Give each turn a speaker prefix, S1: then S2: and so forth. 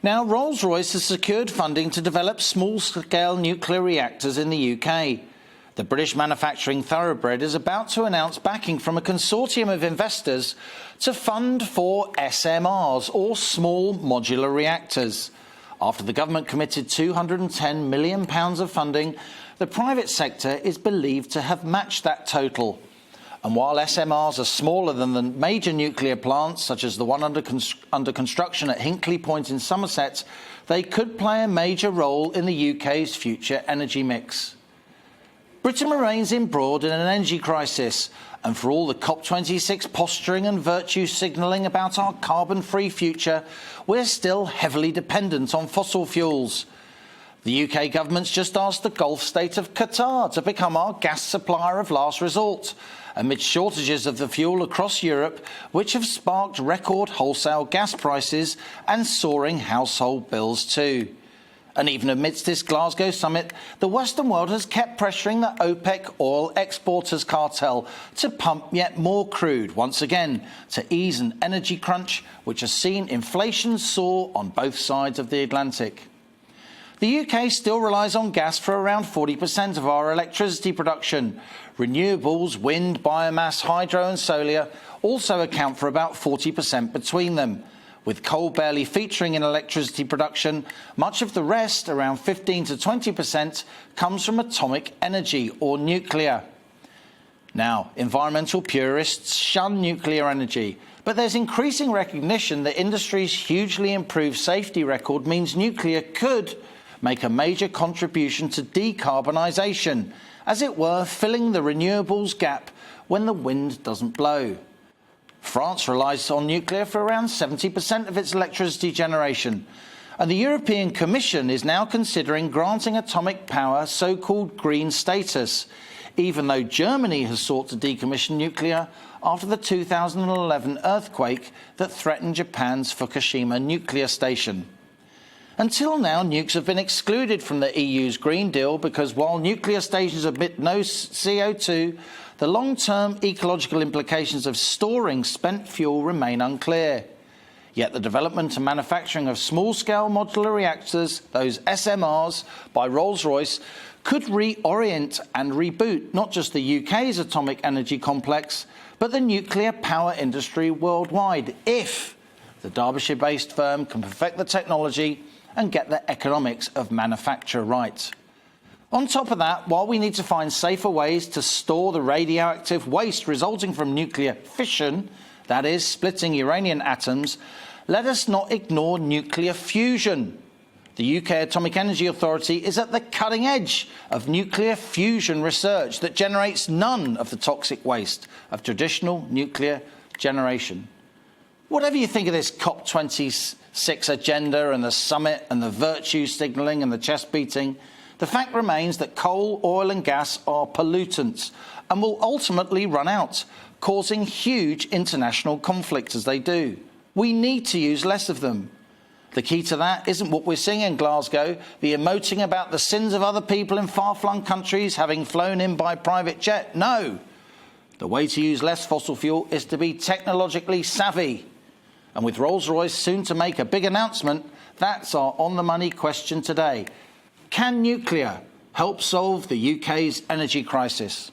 S1: Now, Rolls-Royce has secured funding to develop small-scale nuclear reactors in the UK. The British manufacturing thoroughbred is about to announce backing from a consortium of investors to fund for SMRs, or small modular reactors. After the government committed £210 million of funding, the private sector is believed to have matched that total. And while SMRs are smaller than the major nuclear plants, such as the one under construction at Hinkley Point in Somerset, they could play a major role in the UK's future energy mix. Britain remains embroiled in an energy crisis, and for all the COP26 posturing and virtue signalling about our carbon-free future, we're still heavily dependent on fossil fuels. The UK government's just asked the Gulf state of Qatar to become our gas supplier of last resort, amid shortages of the fuel across Europe, which have sparked record wholesale gas prices and soaring household bills too. And even amidst this Glasgow summit, the Western world has kept pressuring the OPEC oil exporters cartel to pump yet more crude once again to ease an energy crunch which has seen inflation soar on both sides of the Atlantic. The UK still relies on gas for around 40% of our electricity production. Renewables, wind, biomass, hydro and solar also account for about 40% between them. With coal barely featuring in electricity production, much of the rest, around 15 to 20%, comes from atomic energy or nuclear. Now, environmental purists shun nuclear energy, but there's increasing recognition that industry's hugely improved safety record means nuclear could make a major contribution to decarbonisation, as it were, filling the renewables gap when the wind doesn't blow. France relies on nuclear for around 70% of its electricity generation, and the European Commission is now considering granting atomic power so-called green status, even though Germany has sought to decommission nuclear after the 2011 earthquake that threatened Japan's Fukushima nuclear station. Until now, nukes have been excluded from the EU's Green Deal because while nuclear stations emit no CO2, the long-term ecological implications of storing spent fuel remain unclear. Yet the development and manufacturing of small-scale modular reactors, those SMRs, by Rolls-Royce, could reorient and reboot not just the UK's atomic energy complex, but the nuclear power industry worldwide, if the Derbyshire-based firm can perfect the technology and get the economics of manufacture right. On top of that, while we need to find safer ways to store the radioactive waste resulting from nuclear fission, that is, splitting uranium atoms, let us not ignore nuclear fusion. The UK Atomic Energy Authority is at the cutting edge of nuclear fusion research that generates none of the toxic waste of traditional nuclear generation. Whatever you think of this COP26 agenda and the summit and the virtue signalling and the chest beating, the fact remains that coal, oil and gas are pollutants and will ultimately run out, causing huge international conflict as they do. We need to use less of them. The key to that isn't what we're seeing in Glasgow, the emoting about the sins of other people in far-flung countries having flown in by private jet. No! The way to use less fossil fuel is to be technologically savvy. And with Rolls-Royce soon to make a big announcement, that's our on-the-money question today. Can nuclear help solve the UK's energy crisis?